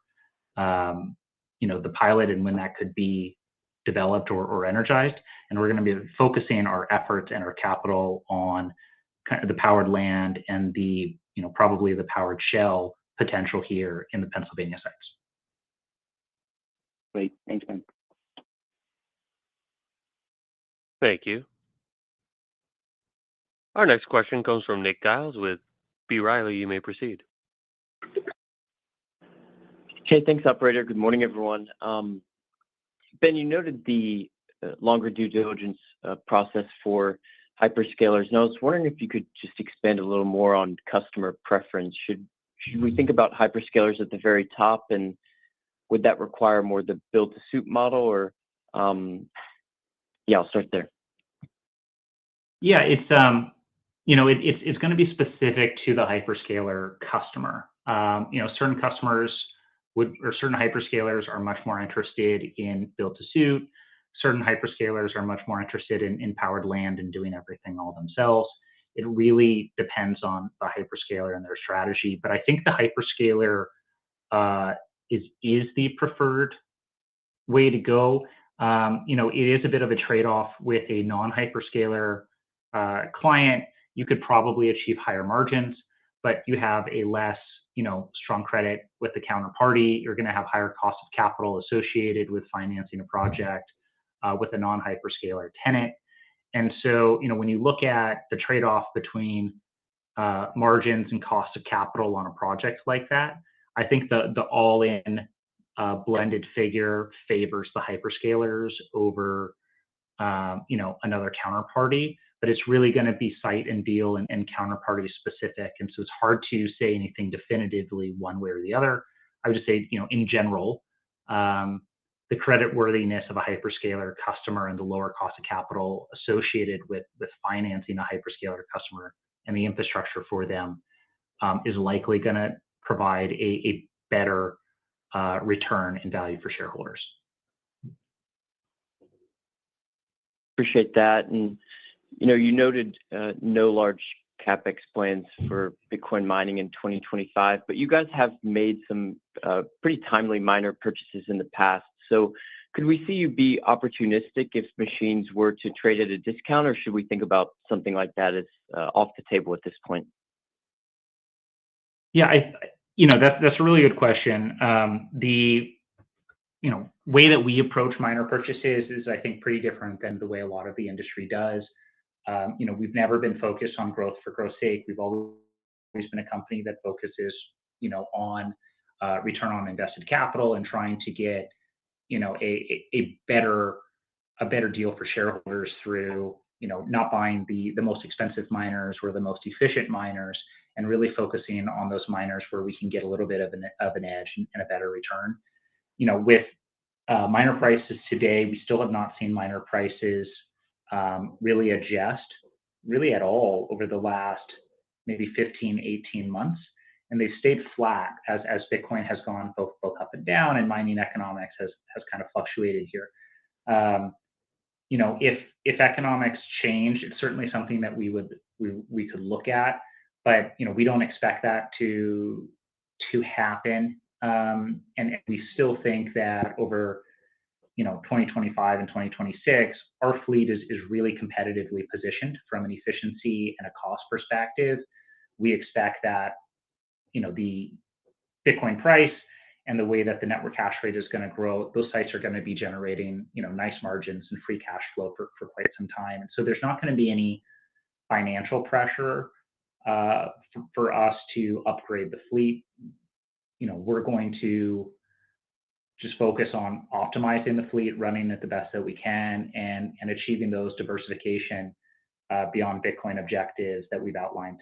the pilot and when that could be developed or energized. And we're going to be focusing our efforts and our capital on kind of the powered land and the probably the powered shell potential here in the Pennsylvania sites. Great. Thanks, Ben. Thank you. Our next question comes from Nick Giles with B. Riley. You may proceed. Okay, thanks, operator. Good morning, everyone. Ben, you noted the longer due diligence process for hyperscalers, and I was wondering if you could just expand a little more on customer preference. Should we think about hyperscalers at the very top, and would that require more the build-to-suit model, or I'll start there. Yeah, it's going to be specific to the hyperscaler customer. Certain customers certain hyperscalers are much more interested in build-to-suit. Certain hyperscalers are much more interested in powered land and doing everything all themselves. It really depends on the hyperscaler and their strategy. But I think the hyperscaler is the preferred way to go. It is a bit of a trade-off with a non-hyperscaler client. You could probably achieve higher margins, but you have a less strong credit with the counterparty. You're going to have higher cost of capital associated with financing a project with a non-hyperscaler tenant. And so, when you look at the trade-off between margins and cost of capital on a project like that, I think the all-in blended figure favors the hyperscalers over another counterparty. But it's really going to be site and deal and counterparty specific. And so it's hard to say anything definitively one way or the other. I would just say, in general, the creditworthiness of a hyperscaler customer and the lower cost of capital associated with financing a hyperscaler customer and the infrastructure for them is likely going to provide a better return and value for shareholders. Appreciate that. And you noted no large CapEx plans for Bitcoin mining in 2025, but you guys have made some pretty timely miner purchases in the past. So could we see you be opportunistic if machines were to trade at a discount, or should we think about something like that as off the table at this point? Yeah, that's a really good question. The way that we approach miner purchases is, I think, pretty different than the way a lot of the industry does. We've never been focused on growth for growth's sake. We've always been a company that focuses, on return on invested capital and trying to get, a better deal for shareholders through, not buying the most expensive miners or the most efficient miners, and really focusing on those miners where we can get a little bit of an edge and a better return. With miner prices today, we still have not seen miner prices really adjust really at all over the last maybe 15, 18 months. And they've stayed flat as Bitcoin has gone both up and down, and mining economics has kind of fluctuated here. If economics change, it's certainly something that we could look at, but we don't expect that to happen. And we still think that over 2025 and 2026, our fleet is really competitively positioned from an efficiency and a cost perspective. We expect that the Bitcoin price and the way that the network hash rate is going to grow, those sites are going to be generating nice margins and free cash flow for quite some time. And so there's not going to be any financial pressure for us to upgrade the fleet. We're going to just focus on optimizing the fleet, running it the best that we can, and achieving those diversification beyond Bitcoin objectives that we've outlined.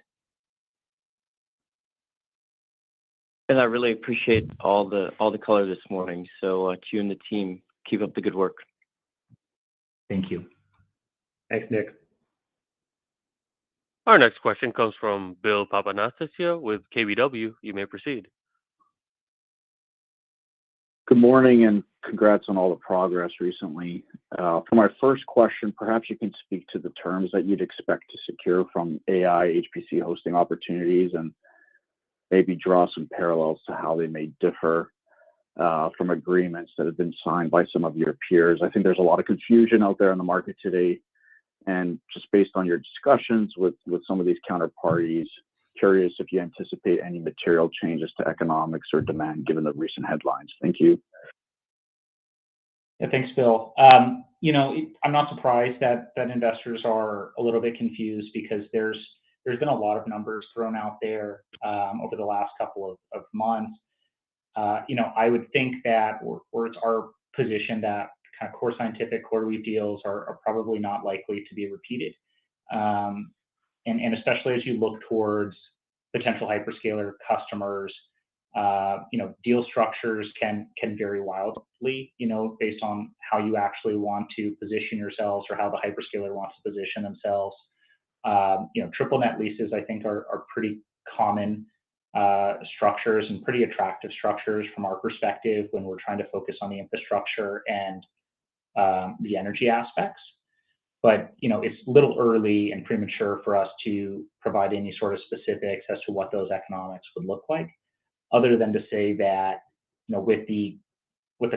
And I really appreciate all the color this morning. So to you and the team, keep up the good work. Thank you. Thanks, Nick. Our next question comes from Bill Papanastasiou with KBW. You may proceed. Good morning, and congrats on all the progress recently. For my first question, perhaps you can speak to the terms that you'd expect to secure from AI HPC hosting opportunities and maybe draw some parallels to how they may differ from agreements that have been signed by some of your peers. I think there's a lot of confusion out there in the market today, and just based on your discussions with some of these counterparties, curious if you anticipate any material changes to economics or demand given the recent headlines. Thank you. Yeah, thanks, Bill. I'm not surprised that investors are a little bit confused because there's been a lot of numbers thrown out there over the last couple of months. I would think that, or it's our position that kind of core scientific CoreWeave deals are probably not likely to be repeated. And especially as you look towards potential hyperscaler customers, deal structures can vary wildly, based on how you actually want to position yourselves or how the hyperscaler wants to position themselves. Triple net leases, I think, are pretty common structures and pretty attractive structures from our perspective when we're trying to focus on the infrastructure and the energy aspects. But it's a little early and premature for us to provide any sort of specifics as to what those economics would look like, other than to say that with the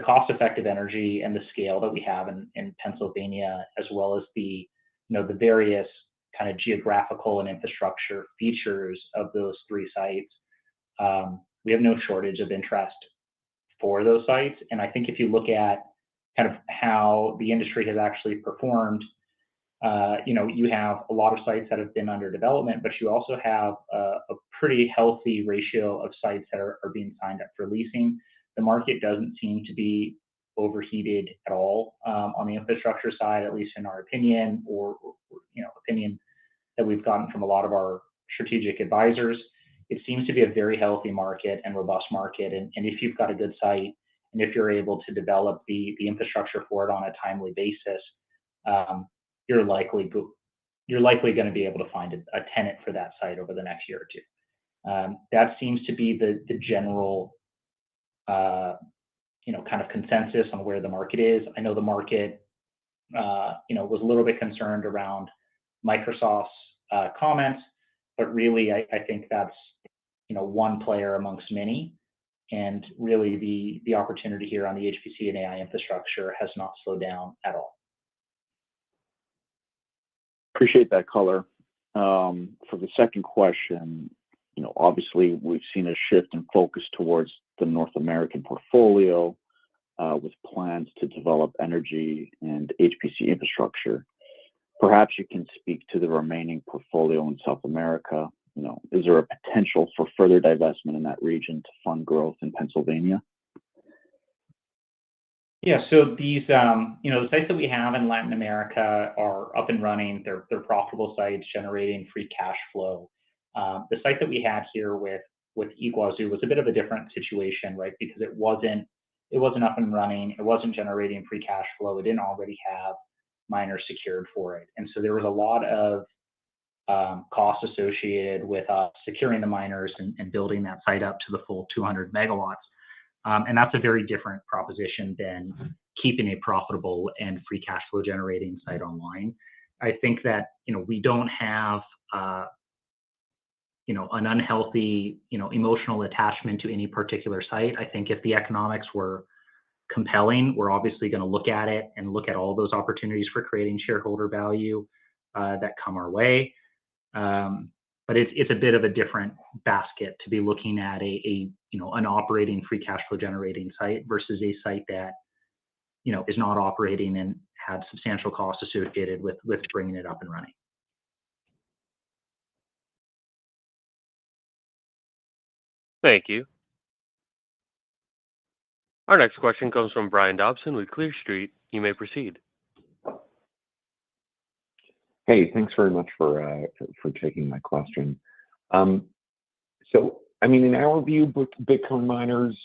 cost-effective energy and the scale that we have in Pennsylvania, as well as the various kind of geographical and infrastructure features of those three sites, we have no shortage of interest for those sites. And I think if you look at kind of how the industry has actually performed, you have a lot of sites that have been under development, but you also have a pretty healthy ratio of sites that are being signed up for leasing. The market doesn't seem to be overheated at all on the infrastructure side, at least in our opinion, or opinion that we've gotten from a lot of our strategic advisors. It seems to be a very healthy market and robust market. And if you've got a good site and if you're able to develop the infrastructure for it on a timely basis, you're likely going to be able to find a tenant for that site over the next year or two. That seems to be the general kind of consensus on where the market is. I know the market was a little bit concerned around Microsoft's comments, but really I think that's one player amongst many, and really the opportunity here on the HPC and AI infrastructure has not slowed down at all. Appreciate that color. For the second question, obviously we've seen a shift in focus towards the North American portfolio with plans to develop energy and HPC infrastructure. Perhaps you can speak to the remaining portfolio in South America. Is there a potential for further divestment in that region to fund growth in Pennsylvania? Yeah, so these, the sites that we have in Latin America are up and running. They're profitable sites generating free cash flow. The site that we had here with Iguazu was a bit of a different situation, right? Because it wasn't up and running. It wasn't generating free cash flow. It didn't already have miners secured for it. And so there was a lot of costs associated with securing the miners and building that site up to the full 200 megawatts. And that's a very different proposition than keeping a profitable and free cash flow generating site online. I think that, we don't have, an unhealthy, emotional attachment to any particular site. I think if the economics were compelling, we're obviously going to look at it and look at all those opportunities for creating shareholder value that come our way. But it's a bit of a different basket to be looking at an operating free cash flow generating site versus a site that is not operating and had substantial costs associated with bringing it up and running. Thank you. Our next question comes from Brian Dobson with Clear Street. You may proceed. Hey, thanks very much for taking my question. So, in our view, Bitcoin miners,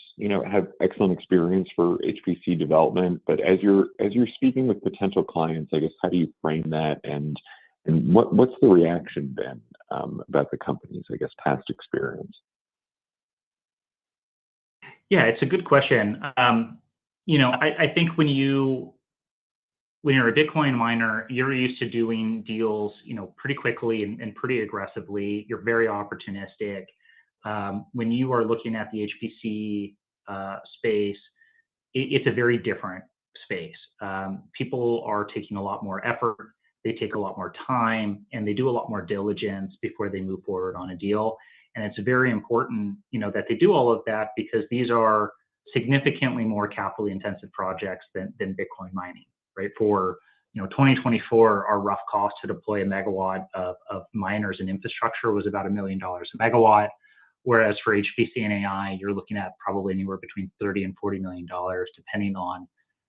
have excellent experience for HPC development. But as you're speaking with potential clients, I guess, how do you frame that, and what's the reaction been about the company's, I guess, past experience? Yeah, it's a good question. I think when you're a Bitcoin miner, you're used to doing deals, pretty quickly and pretty aggressively. You're very opportunistic. When you are looking at the HPC space, it's a very different space. People are taking a lot more effort, they take a lot more time, and they do a lot more diligence before they move forward on a deal. And it's very important, that they do all of that because these are significantly more capital intensive projects than Bitcoin mining, right? For 2024, our rough cost to deploy a megawatt of miners and infrastructure was about $1 million a megawatt. Whereas for HPC and AI, you're looking at probably anywhere between $30 and $40 million, depending on,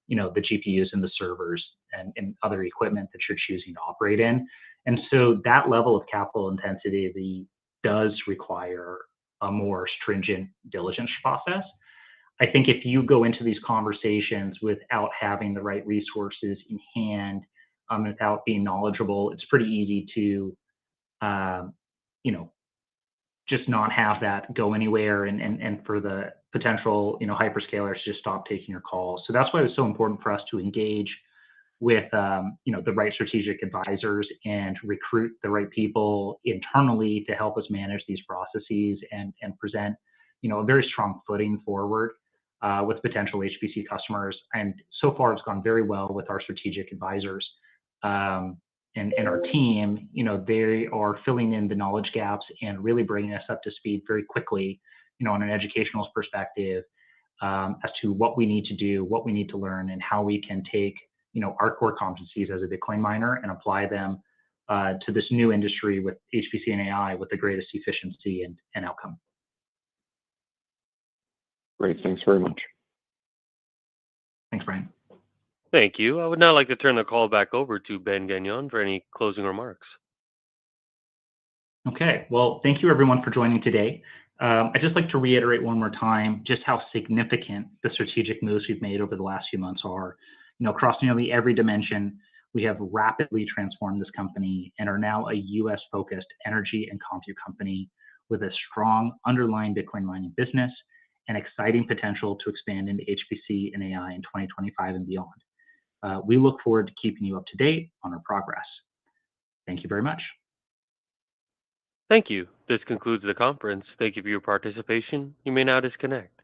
the GPUs and the servers and other equipment that you're choosing to operate in. And so that level of capital intensity does require a more stringent diligence process. I think if you go into these conversations without having the right resources in hand, without being knowledgeable, it's pretty easy to, just not have that go anywhere and for the potential, hyperscalers to just stop taking your calls. So that's why it's so important for us to engage with, the right strategic advisors and recruit the right people internally to help us manage these processes and present, a very strong footing forward with potential HPC customers. And so far, it's gone very well with our strategic advisors. And our team, they are filling in the knowledge gaps and really bringing us up to speed very quickly, on an educational perspective, as to what we need to do, what we need to learn, and how we can take, our core competencies as a Bitcoin miner and apply them to this new industry with HPC and AI with the greatest efficiency and outcome. Great. Thanks very much. Thanks, Brian. Thank you. I would now like to turn the call back over to Ben Gagnon for any closing remarks. Okay. Well, thank you everyone for joining today. I'd just like to reiterate one more time just how significant the strategic moves we've made over the last few months are. Across nearly every dimension, we have rapidly transformed this company and are now a US-focused energy and compute company with a strong underlying Bitcoin mining business and exciting potential to expand into HPC and AI in 2025 and beyond. We look forward to keeping you up to date on our progress. Thank you very much. Thank you. This concludes the conference. Thank you for your participation. You may now disconnect.